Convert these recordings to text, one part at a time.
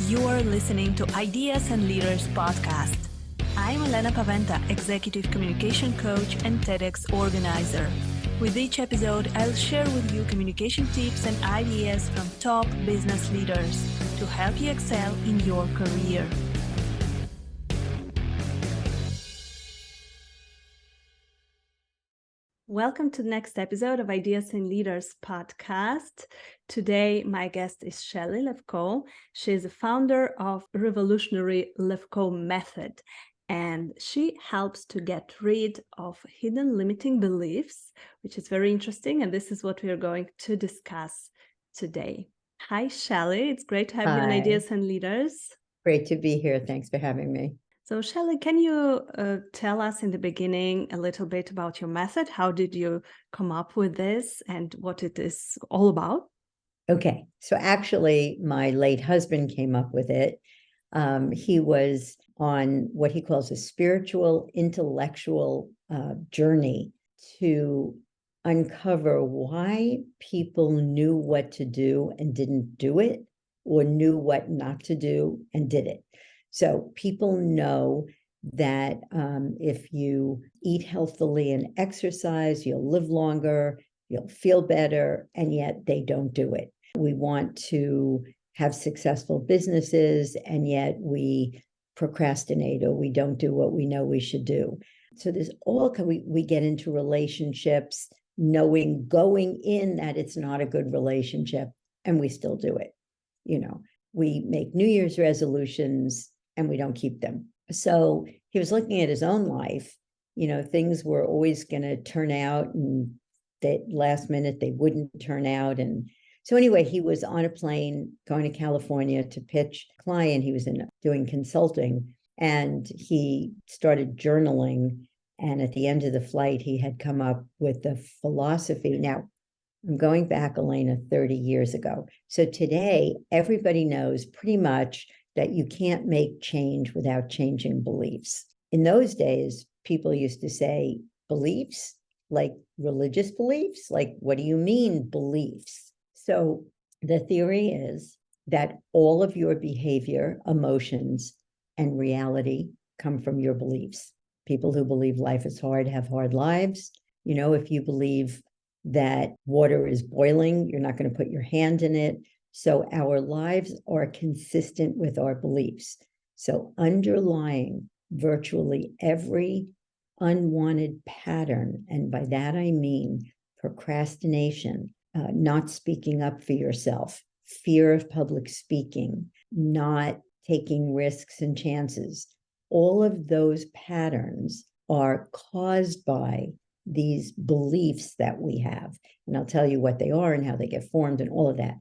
You are listening to Ideas and Leaders podcast. I'm Elena Paweta, Executive Communication Coach and TEDx organizer. With each episode, I'll share with you communication tips and ideas from top business leaders to help you excel in your career. Welcome to the next episode of Ideas and Leaders podcast. Today, my guest is Shelly Lefkoe. She is the founder of Revolutionary Lefkoe Method, and she helps to get rid of hidden limiting beliefs, which is very interesting, and this is what we are going to discuss today. Hi, Shelly. It's great to have you on Ideas and Leaders. Great to be here. Thanks for having me. So, Shelly, can you tell us in the beginning a little bit about your method? How did you come up with this and what it is all about? Okay. So actually, my late husband came up with it. He was on what he calls a spiritual, intellectual journey to uncover why people knew what to do and didn't do it, or knew what not to do and did it. So people know that if you eat healthily and exercise, you'll live longer, you'll feel better, and yet they don't do it. We want to have successful businesses, and yet we procrastinate or we don't do what we know we should do. So there's all, we get into relationships knowing going in that it's not a good relationship, and we still do it. You know, we make New Year's resolutions and we don't keep them. So he was looking at his own life. You know, things were always going to turn out, and that last minute they wouldn't turn out. And so anyway, he was on a plane going to California to pitch a client. He was doing consulting, and he started journaling. And at the end of the flight, he had come up with the philosophy. Now, I'm going back, Elena, 30 years ago. So today, everybody knows pretty much that you can't make change without changing beliefs. In those days, people used to say, beliefs? Like religious beliefs? Like, what do you mean, beliefs? So the theory is that all of your behavior, emotions, and reality come from your beliefs. People who believe life is hard have hard lives. You know, if you believe that water is boiling, you're not going to put your hand in it. So our lives are consistent with our beliefs. So underlying virtually every unwanted pattern, and by that I mean procrastination, not speaking up for yourself, fear of public speaking, not taking risks and chances, all of those patterns are caused by these beliefs that we have. And I'll tell you what they are and how they get formed and all of that.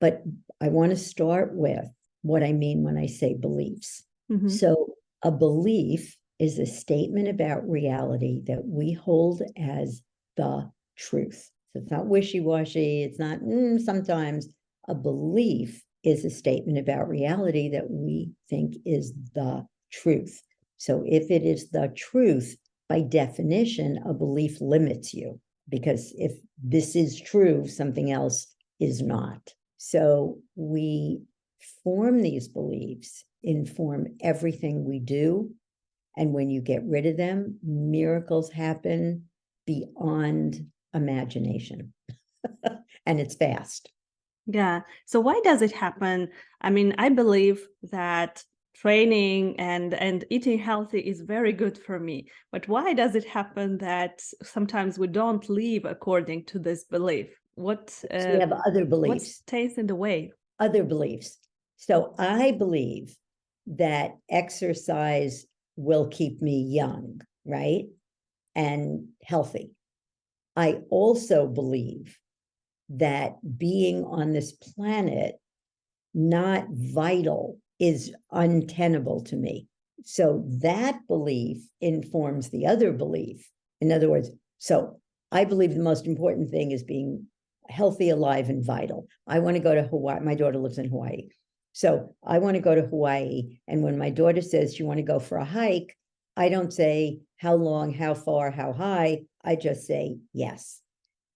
But I want to start with what I mean when I say beliefs. Mm-hmm. So a belief is a statement about reality that we hold as the truth. So it's not wishy-washy. It's not sometimes. A belief is a statement about reality that we think is the truth. So if it is the truth, by definition, a belief limits you, because if this is true, something else is not. So we form these beliefs, inform everything we do. And when you get rid of them, miracles happen beyond imagination. And it's fast. Yeah. So why does it happen? I mean, I believe that training and eating healthy is very good for me. But why does it happen that sometimes we don't live according to this belief? So we have other beliefs. What stays in the way? Other beliefs. So I believe that exercise will keep me young, right? And healthy. I also believe that being on this planet, not vital, is untenable to me. So that belief informs the other belief. In other words, so I believe the most important thing is being healthy, alive, and vital. I want to go to Hawaii. My daughter lives in Hawaii. So I want to go to Hawaii. And when my daughter says you want to go for a hike, I don't say how long, how far, how high. I just say yes.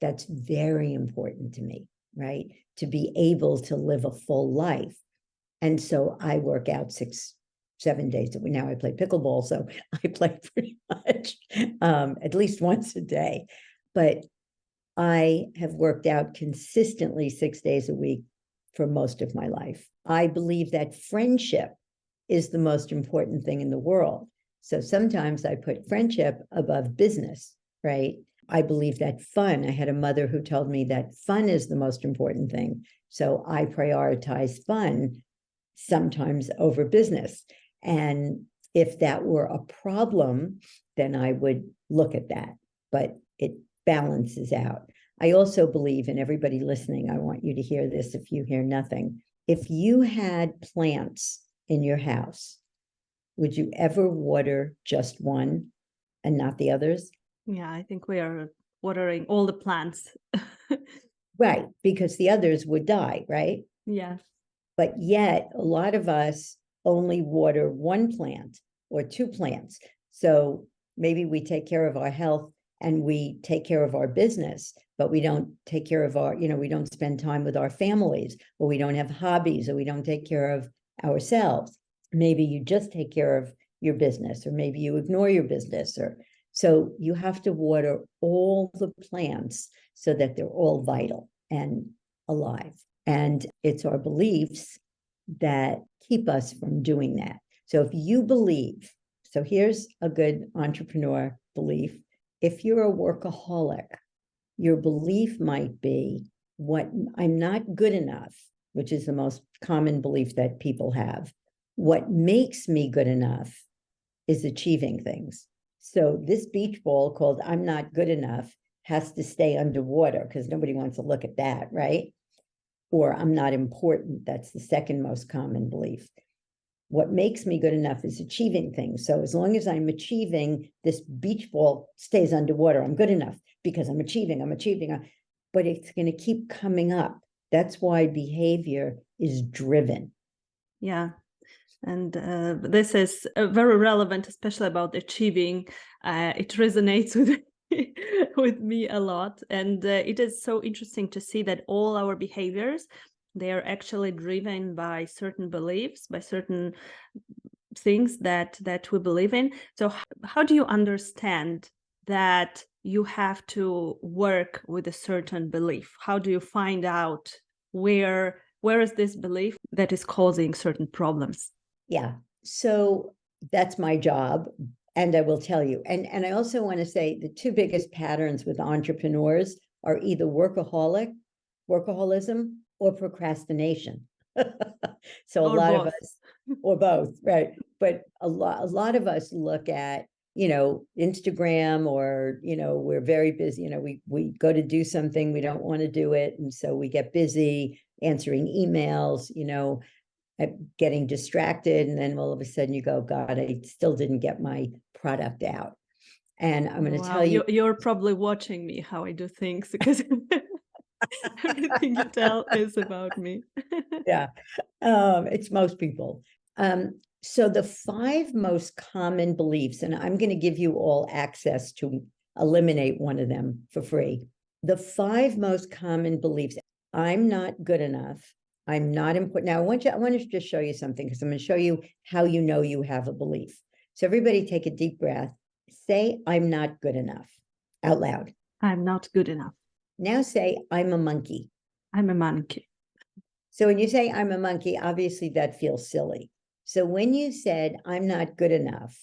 That's very important to me, right? To be able to live a full life. And so I work out 7 days a week. Now I play pickleball, so I play pretty much at least once a day. But I have worked out consistently 6 days a week for most of my life. I believe that friendship is the most important thing in the world. So sometimes I put friendship above business, right? I believe that fun. I had a mother who told me that fun is the most important thing. So I prioritize fun sometimes over business. And if that were a problem, then I would look at that, but it balances out. I also believe, and everybody listening, I want you to hear this if you hear nothing. If you had plants in your house, would you ever water just one and not the others? Yeah, I think we are watering all the plants. Right, because the others would die, right? Yeah. But yet a lot of us only water one plant or two plants. So maybe we take care of our health and we take care of our business, but we don't take care of our, we don't spend time with our families, or we don't have hobbies, or we don't take care of ourselves. Maybe you just take care of your business, or maybe you ignore your business, or so you have to water all the plants so that they're all vital and alive. And it's our beliefs that keep us from doing that. So if you believe, so here's a good entrepreneur belief. If you're a workaholic, your belief might be, what I'm not good enough, which is the most common belief that people have. What makes me good enough is achieving things. So this beach ball called I'm not good enough has to stay underwater because nobody wants to look at that, right? Or I'm not important. That's the second most common belief. What makes me good enough is achieving things. So as long as I'm achieving, this beach ball stays underwater. I'm good enough because I'm achieving. But it's going to keep coming up. That's why behavior is driven. Yeah. And this is very relevant, especially about achieving. It resonates with with me a lot. And it is so interesting to see that all our behaviors, they are actually driven by certain beliefs, by certain things that we believe in. So how do you understand that you have to work with a certain belief? How do you find out where is this belief that is causing certain problems? Yeah. So that's my job. And I will tell you. And I also want to say the two biggest patterns with entrepreneurs are either workaholism, or procrastination. So Or a lot both. of us, or both, right? But a lot of us look at, Instagram, or, we're very busy, we go to do something, we don't want to do it. And so we get busy answering emails, getting distracted, and then all of a sudden you go, God, I still didn't get my product out. And I'm going to tell you, you're probably watching me how I do things, because everything you tell is about me. yeah, it's most people. So the 5 most common beliefs, and I'm going to give you all access to eliminate one of them for free. The 5 most common beliefs: I'm not good enough. I'm not important. Now, I want to just show you something, because I'm going to show you how you know you have a belief. So everybody take a deep breath. Say, I'm not good enough out loud. I'm not good enough. Now say, I'm a monkey. I'm a monkey. So when you say I'm a monkey, obviously that feels silly. So when you said, I'm not good enough,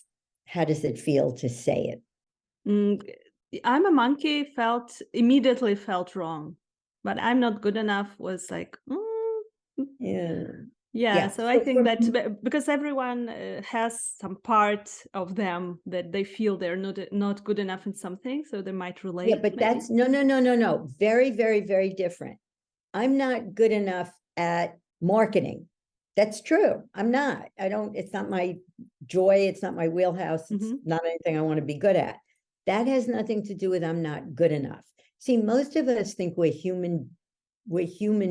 how does it feel to say it? I'm a monkey immediately felt wrong, but I'm not good enough was like, yeah. So I think that because everyone has some part of them that they feel they're not good enough in something, so they might relate. Yeah, but that's no. Very, very, very different. I'm not good enough at marketing. That's true. I'm not. It's not my joy. It's not my wheelhouse. It's not anything I want to be good at. That has nothing to do with I'm not good enough. See, most of us think we're human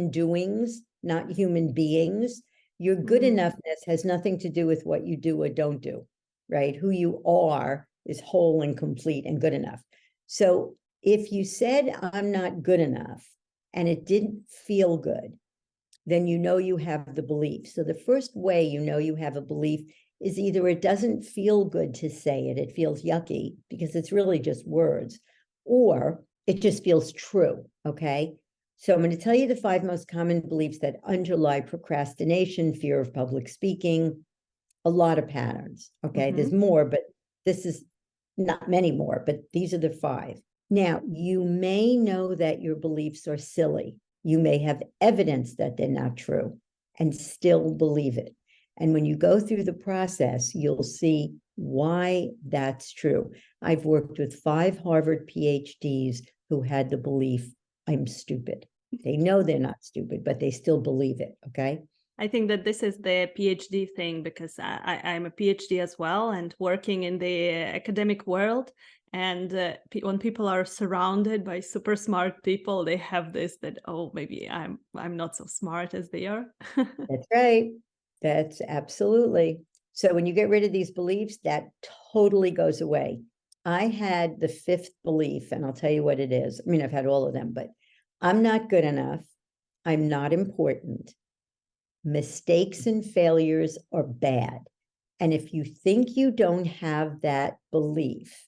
doings, not human beings. Your good enoughness has nothing to do with what you do or don't do, right? Who you are is whole and complete and good enough. So if you said I'm not good enough and it didn't feel good, then you know you have the belief. So the first way you know you have a belief is either it doesn't feel good to say it, it feels yucky because it's really just words, or it just feels true, okay? So I'm going to tell you the 5 most common beliefs that underlie procrastination, fear of public speaking, a lot of patterns, okay? There's more, but this is not many more, but these are the 5. Now, you may know that your beliefs are silly. You may have evidence that they're not true and still believe it. And when you go through the process, you'll see why that's true. I've worked with 5 Harvard PhDs who had the belief, I'm stupid. They know they're not stupid, but they still believe it, okay? I think that this is the PhD thing, because I'm a PhD as well, and working in the academic world. And when people are surrounded by super smart people, they have this that, oh, maybe I'm not so smart as they are. That's right. That's absolutely. So when you get rid of these beliefs, that totally goes away. I had the 5th belief, and I'll tell you what it is. I mean, I've had all of them, but I'm not good enough. I'm not important. Mistakes and failures are bad. And if you think you don't have that belief,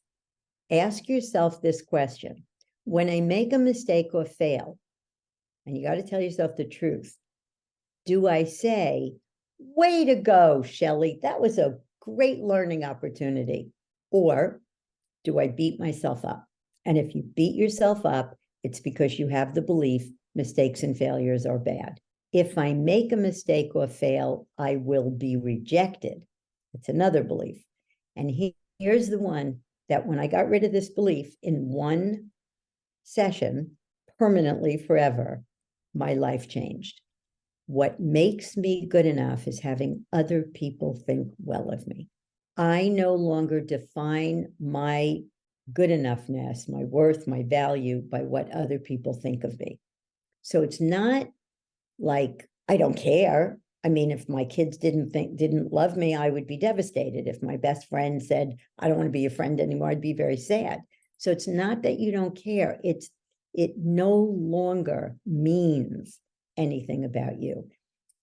ask yourself this question. When I make a mistake or fail, and you got to tell yourself the truth, do I say, way to go, Shelly, that was a great learning opportunity? Or do I beat myself up? And if you beat yourself up, it's because you have the belief mistakes and failures are bad. If I make a mistake or fail, I will be rejected. It's another belief. And here's the one that when I got rid of this belief in one session, permanently forever, my life changed. What makes me good enough is having other people think well of me. I no longer define my good enoughness, my worth, my value by what other people think of me. So it's not like I don't care. I mean, if my kids didn't love me, I would be devastated. If my best friend said, I don't want to be your friend anymore, I'd be very sad. So it's not that you don't care. It no longer means anything about you.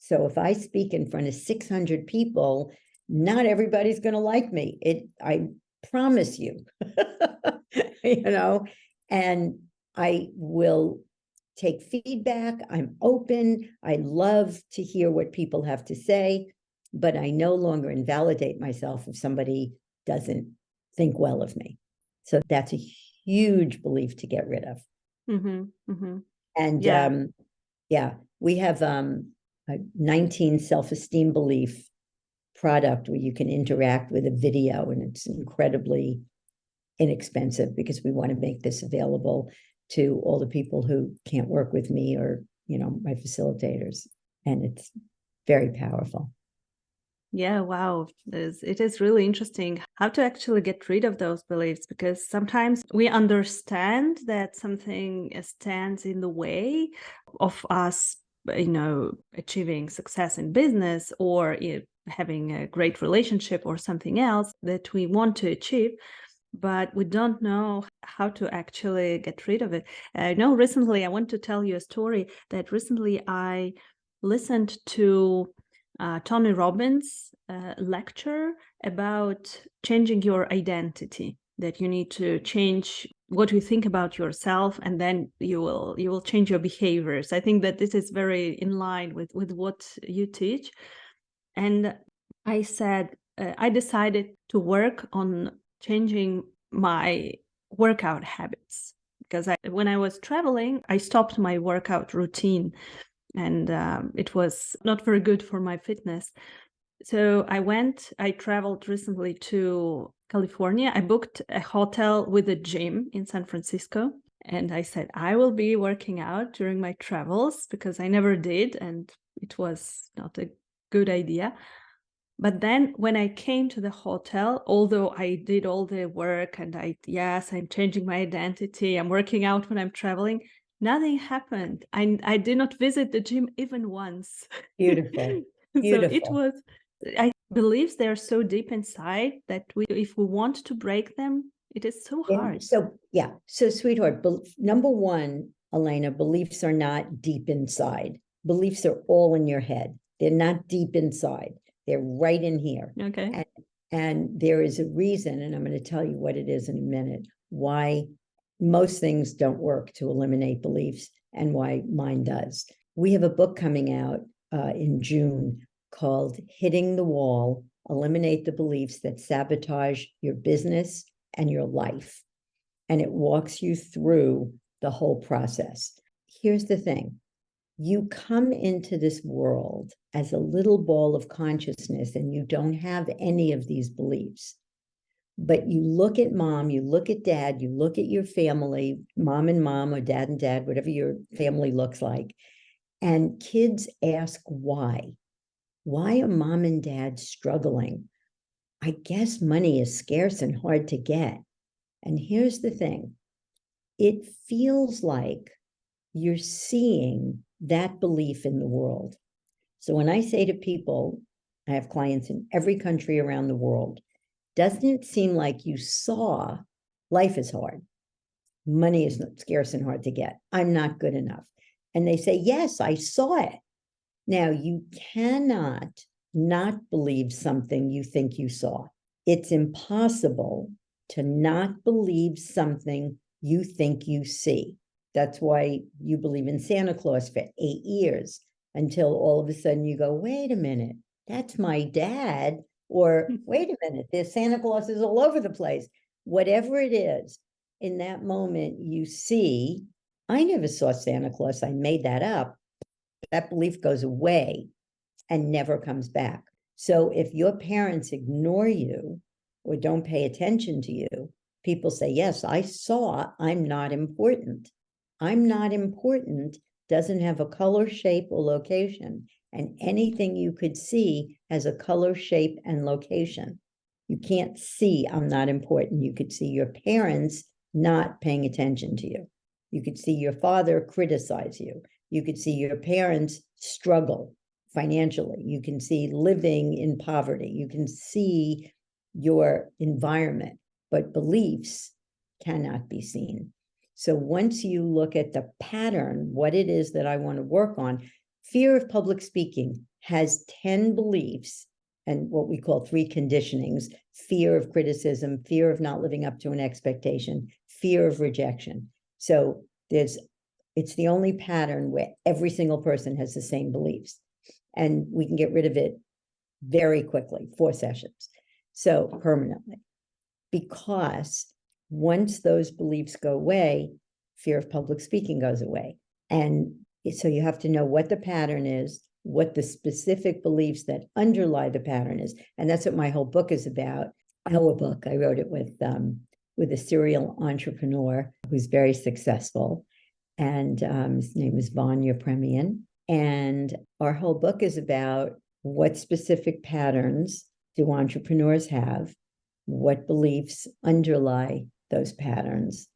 So if I speak in front of 600 people, not everybody's going to like me. I promise you, and I will take feedback. I'm open. I love to hear what people have to say, but I no longer invalidate myself if somebody doesn't think well of me. So that's a huge belief to get rid of. And yeah, we have a 19 self-esteem belief product where you can interact with a video, and it's incredibly inexpensive because we want to make this available to all the people who can't work with me or, my facilitators. And it's very powerful. Yeah, wow. It is really interesting how to actually get rid of those beliefs, because sometimes we understand that something stands in the way of us, achieving success in business or having a great relationship or something else that we want to achieve, but we don't know how to actually get rid of it. I know recently, I want to tell you a story that recently I listened to Tony Robbins' lecture about changing your identity, that you need to change what you think about yourself, and then you will change your behaviors. I think that this is very in line with what you teach. And I said, I decided to work on changing my workout habits, because when I was traveling, I stopped my workout routine, and it was not very good for my fitness. So I traveled recently to California. I booked a hotel with a gym in San Francisco. And I said, I will be working out during my travels, because I never did, and it was not a good idea. But then when I came to the hotel, although I did all the work and I'm changing my identity, I'm working out when I'm traveling, nothing happened. I did not visit the gym even once. Beautiful. So it was, I believe they're so deep inside that if we want to break them, it is so hard. So sweetheart, number one, Elena, beliefs are not deep inside. beliefs are all in your head. They're not deep inside. They're right in here. Okay. And there is a reason, and I'm going to tell you what it is in a minute, why most things don't work to eliminate beliefs and why mine does. We have a book coming out in June called Hitting the Wall, Eliminate the Beliefs That Sabotage Your Business and Your Life. And it walks you through the whole process. Here's the thing. You come into this world as a little ball of consciousness and you don't have any of these beliefs. But you look at mom, you look at dad, you look at your family, mom and mom or dad and dad, whatever your family looks like. And kids ask why. Why are mom and dad struggling? I guess money is scarce and hard to get. And here's the thing. It feels like you're seeing that belief in the world. So when I say to people, I have clients in every country around the world, doesn't it seem like you saw life is hard? Money is scarce and hard to get. I'm not good enough. And they say, yes, I saw it. Now, you cannot not believe something you think you saw. It's impossible to not believe something you think you see. That's why you believe in Santa Claus for 8 years until all of a sudden you go, wait a minute, that's my dad. Or wait a minute, there's Santa Clauses all over the place. Whatever it is, in that moment you see, I never saw Santa Claus, I made that up. That belief goes away and never comes back. So if your parents ignore you or don't pay attention to you, people say, yes, I saw, I'm not important. I'm not important doesn't have a color, shape, or location. And anything you could see has a color, shape, and location. You can't see I'm not important. You could see your parents not paying attention to you. You could see your father criticize you. You could see your parents struggle financially. You can see living in poverty. You can see your environment, but beliefs cannot be seen. So once you look at the pattern, what it is that I want to work on, fear of public speaking has 10 beliefs and what we call 3 conditionings: fear of criticism, fear of not living up to an expectation, fear of rejection. So it's the only pattern where every single person has the same beliefs. And we can get rid of it very quickly, 4 sessions. So permanently, because once those beliefs go away, fear of public speaking goes away. And so you have to know what the pattern is, what the specific beliefs that underlie the pattern is. And that's what my whole book is about. Our book, I wrote it with a serial entrepreneur who's very successful. And his name is Vanya Premian. And our whole book is about what specific patterns do entrepreneurs have, what beliefs underlie those patterns,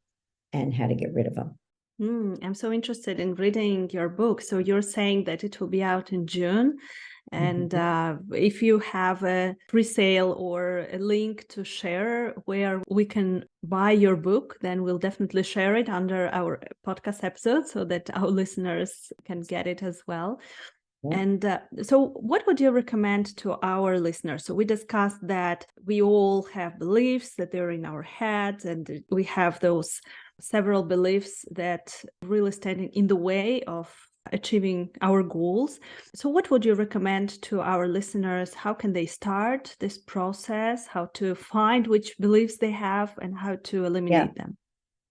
and how to get rid of them. I'm so interested in reading your book. So you're saying that it will be out in June. And if you have a pre-sale or a link to share where we can buy your book, then we'll definitely share it under our podcast episode so that our listeners can get it as well. Yeah. And so what would you recommend to our listeners? So we discussed that we all have beliefs, that they're in our heads, and we have those several beliefs that really stand in the way of achieving our goals. So what would you recommend to our listeners? How can they start this process? How to find which beliefs they have and how to eliminate them?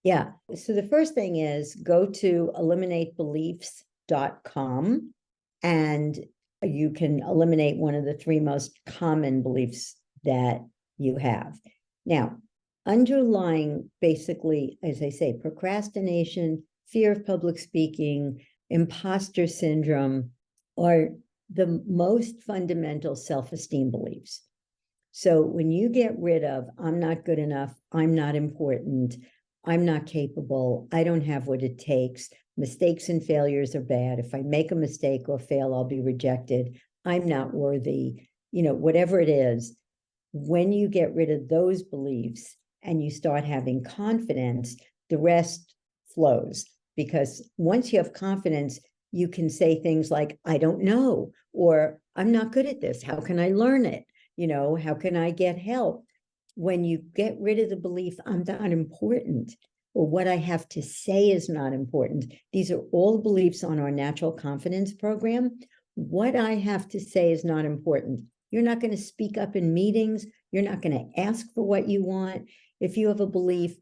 Yeah. So the first thing is go to eliminatebeliefs.com and you can eliminate one of the 3 most common beliefs that you have. Now, underlying basically, as I say, procrastination, fear of public speaking, imposter syndrome are the most fundamental self-esteem beliefs. So when you get rid of, I'm not good enough, I'm not important, I'm not capable, I don't have what it takes, mistakes and failures are bad, if I make a mistake or fail, I'll be rejected, I'm not worthy, whatever it is, when you get rid of those beliefs and you start having confidence, the rest flows. Because once you have confidence, you can say things like, I don't know, or I'm not good at this. How can I learn it? How can I get help? When you get rid of the belief, I'm not important, or what I have to say is not important. These are all beliefs on our natural confidence program. What I have to say is not important. You're not going to speak up in meetings. You're not going to ask for what you want. If you have a belief,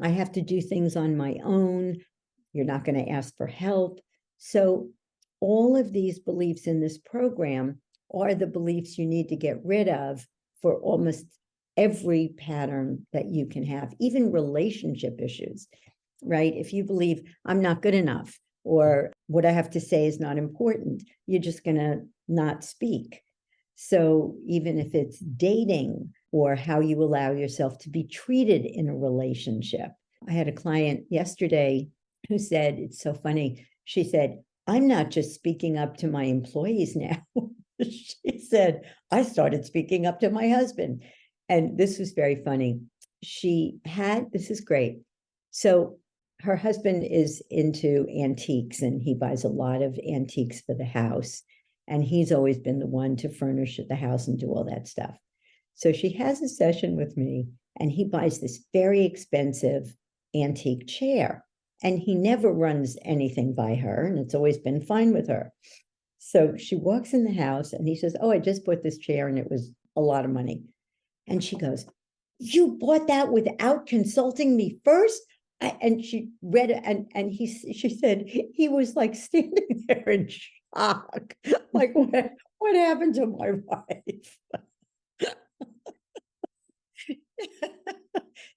I have to do things on my own, you're not going to ask for help. So all of these beliefs in this program are the beliefs you need to get rid of for almost every pattern that you can have, even relationship issues, right? If you believe I'm not good enough, or what I have to say is not important, you're just going to not speak. So even if it's dating or how you allow yourself to be treated in a relationship. I had a client yesterday who said, it's so funny. She said, I'm not just speaking up to my employees now. She said, I started speaking up to my husband. And this was very funny. This is great. So her husband is into antiques and he buys a lot of antiques for the house. And he's always been the one to furnish the house and do all that stuff. So she has a session with me and he buys this very expensive antique chair. And he never runs anything by her, and it's always been fine with her. So she walks in the house and he says, oh, I just bought this chair and it was a lot of money. And she goes, you bought that without consulting me first? And she read it, and she said he was like standing there in shock. Like, what happened to my wife?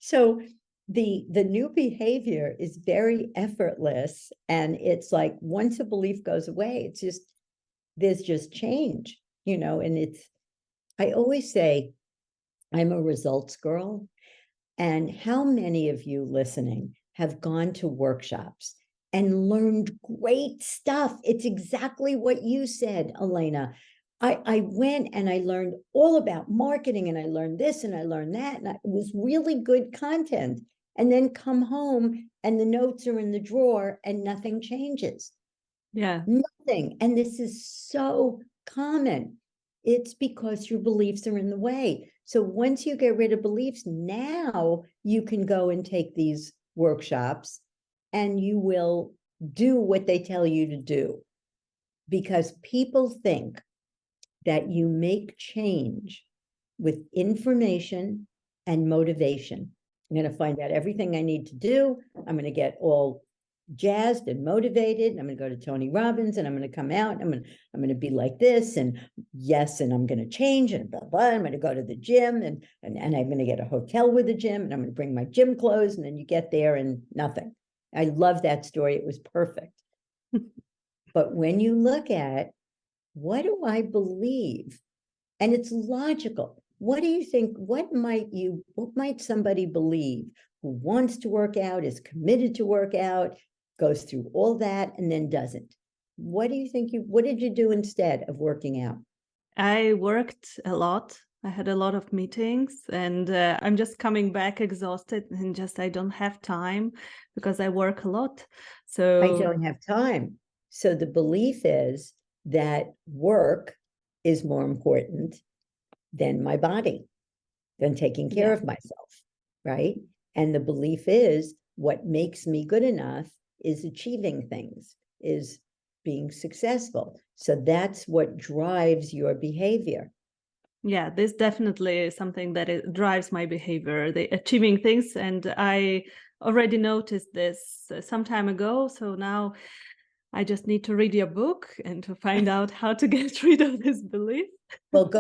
So the new behavior is very effortless, and it's like once a belief goes away, there's just change, and I always say I'm a results girl. And how many of you listening have gone to workshops and learned great stuff? It's exactly what you said, Elena. I went and I learned all about marketing, and I learned this and I learned that, and it was really good content. And then come home and the notes are in the drawer and nothing changes. Yeah. Nothing. And this is so common. It's because your beliefs are in the way. So once you get rid of beliefs, now you can go and take these workshops and you will do what they tell you to do. Because people think that you make change with information and motivation. I'm going to find out everything I need to do. I'm going to get all jazzed and motivated, and I'm going to go to Tony Robbins, and I'm going to come out, and I'm going to be like this, and yes, and I'm going to change, and blah blah. I'm going to go to the gym, and I'm going to get a hotel with a gym, and I'm going to bring my gym clothes, and then you get there and nothing. I love that story. It was perfect. But when you look at what do I believe, and it's logical. What do you think? What might somebody believe who wants to work out, is committed to work out, goes through all that, and then doesn't? What do you think what did you do instead of working out? I worked a lot. I had a lot of meetings, and I'm just coming back exhausted, and I don't have time because I work a lot. So I don't have time. So the belief is that work is more important than my body, than taking care of myself, right? And the belief is what makes me good enough is achieving things, is being successful. So that's what drives your behavior. Yeah, this definitely is something that drives my behavior, the achieving things. And I already noticed this some time ago. So now I just need to read your book and to find out how to get rid of this belief. Well,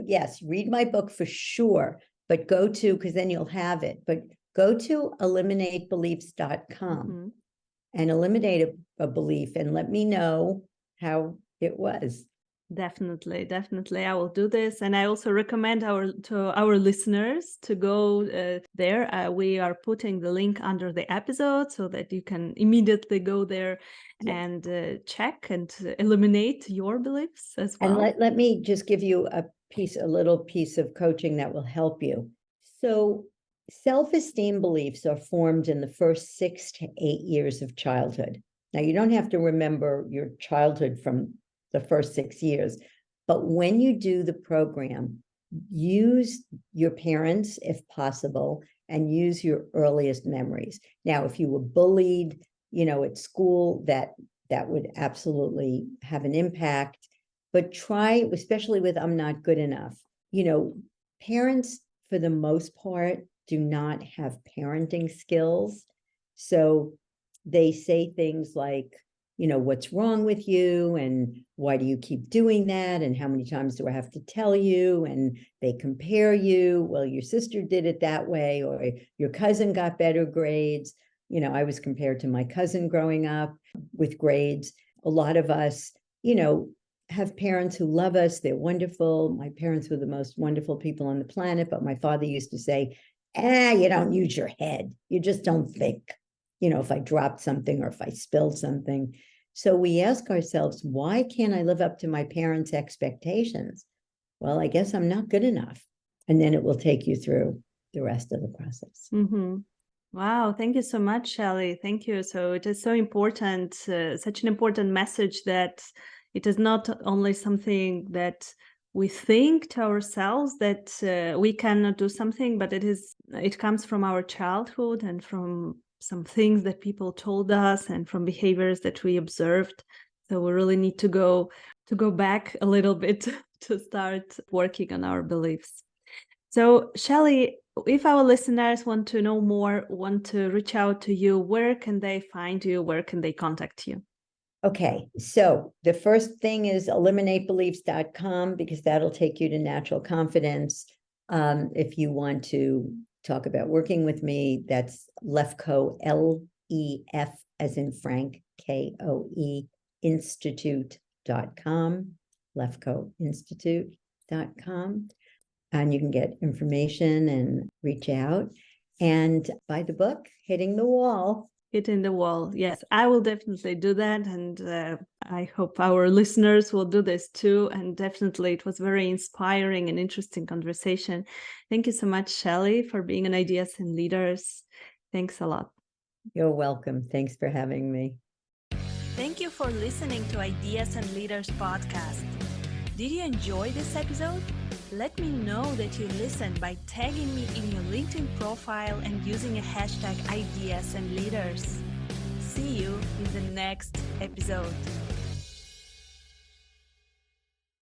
yes, read my book for sure, but because then you'll have it, but go to eliminatebeliefs.com and eliminate a belief and let me know how it was. Definitely. I will do this. And I also recommend to our listeners to go there. We are putting the link under the episode so that you can immediately go there and check and eliminate your beliefs as well. And let me just give you a little piece of coaching that will help you. So self-esteem beliefs are formed in the first 6 to 8 years of childhood. Now, you don't have to remember your childhood from the first 6 years, but when you do the program, use your parents if possible, and use your earliest memories. Now, if you were bullied, at school, that would absolutely have an impact. But try, especially with I'm not good enough. Parents, for the most part, do not have parenting skills. So they say things like, what's wrong with you? And why do you keep doing that? And how many times do I have to tell you? And they compare you. Well, your sister did it that way, or your cousin got better grades. I was compared to my cousin growing up with grades. A lot of us, have parents who love us. They're wonderful. My parents were the most wonderful people on the planet, but my father used to say, you don't use your head. You just don't think, if I dropped something or if I spilled something. So we ask ourselves, why can't I live up to my parents' expectations? Well, I guess I'm not good enough. And then it will take you through the rest of the process. Mm-hmm. Wow, thank you so much, Shelly. Thank you. So it is so important, such an important message that it is not only something that we think to ourselves that we cannot do something, but it comes from our childhood and from some things that people told us and from behaviors that we observed. So we really need to go back a little bit to start working on our beliefs. So, Shelly, if our listeners want to know more, want to reach out to you, where can they find you? Where can they contact you? Okay, so the first thing is eliminatebeliefs.com, because that'll take you to natural confidence. If you want to talk about working with me, that's Lefkoe, L-E-F as in Frank, K-O-E, institute.com, lefkoeinstitute.com. And you can get information and reach out and buy the book, Hitting the Wall. Hitting the Wall. Yes, I will definitely do that. And I hope our listeners will do this too. And definitely it was very inspiring and interesting conversation. Thank you so much, Shelly, for being on Ideas and Leaders. Thanks a lot. You're welcome. Thanks for having me. Thank you for listening to Ideas and Leaders podcast. Did you enjoy this episode? Let me know that you listened by tagging me in your LinkedIn profile and using a hashtag Ideas and Leaders. See you in the next episode.